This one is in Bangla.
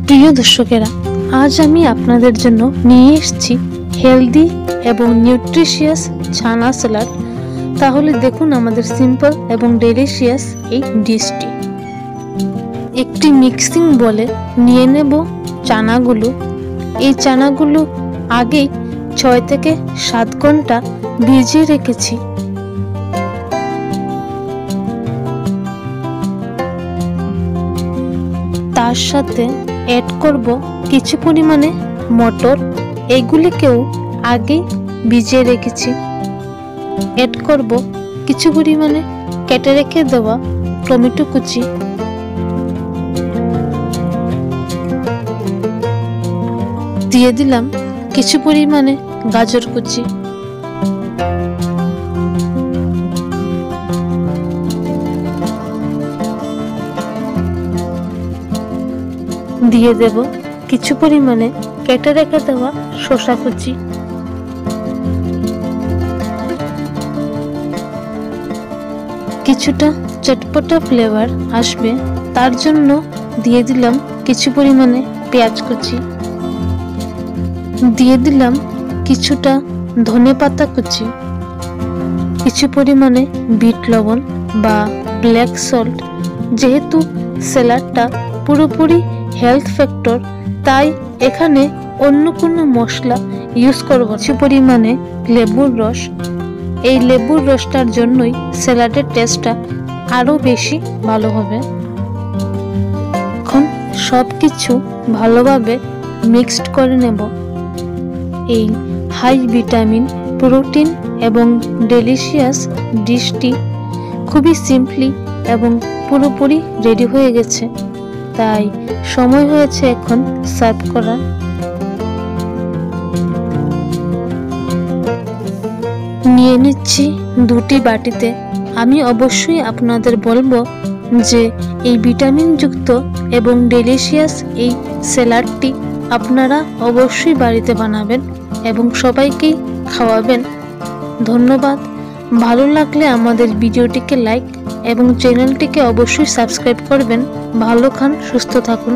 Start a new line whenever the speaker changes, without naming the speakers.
প্রিয় দর্শকেরা, আজ আমি আপনাদের জন্য নিয়ে এসেছি হেলদি এবং নিউট্রিশিয়াস ছানা স্যালাড। তাহলে দেখুন আমাদের সিম্পল এবং ডেলিশিয়াস এই ডিশটি। একটি মিক্সিং বলে নিয়ে নেব চানাগুলো। এই চানাগুলো আগেই 6 থেকে 7 ঘন্টা ভিজিয়ে রেখেছি। তার সাথে অ্যাড করব কিছু পরিমাণে মটর, এগুলিকেও আগেই ভিজিয়ে রেখেছি। অ্যাড করব কিছু পরিমাণে কেটে রেখে দেওয়া টমেটো কুচি, দিয়ে দিলাম কিছু পরিমাণে গাজর কুচি, দিয়ে দেব কিছু পরিমাণে কেটে রেখে দেওয়া শসা কুচি, কিছুটা চটপটা ফ্লেভার আসবে তার জন্য দিয়ে দিলাম কিছু পরিমাণে পেঁয়াজ কুচি, দিয়ে দিলাম কিছুটা ধনেপাতা কুচি, কিছু পরিমাণে বিট লবণ বা ব্ল্যাক সল্ট। যেহেতু স্যালাডটা পুরোপুরি হেলথ ফ্যাক্টর, তাই এখানে অন্য কোনো মশলা ইউজ করব। কিছু পরিমাণে লেবুর রস, এই লেবুর রসটার জন্যই স্যালাডের টেস্টটা আরো বেশি ভালো হবে। এখন সব কিছু ভালোভাবে মিক্সড করে নেব। এই হাই ভিটামিন, প্রোটিন এবং ডেলিশিয়াস ডিশটি খুবই সিম্পলি এবং পুরোপুরি রেডি হয়ে গেছে, তাই সময় হয়েছে এখন সার্ভ করার। নিয়ে নিচ্ছি দুটি বাটিতে। আমি অবশ্যই আপনাদের বলবো যে এই ভিটামিনযুক্ত এবং ডেলিশিয়াস এই স্যালাডটি আপনারা অবশ্যই বাড়িতে বানাবেন এবং সবাইকেই খাওয়াবেন। ধন্যবাদ। ভালো লাগলে আমাদের ভিডিওটিকে লাইক এবং চ্যানেলটিকে অবশ্যই সাবস্ক্রাইব করবেন। ভালো খান, সুস্থ থাকুন।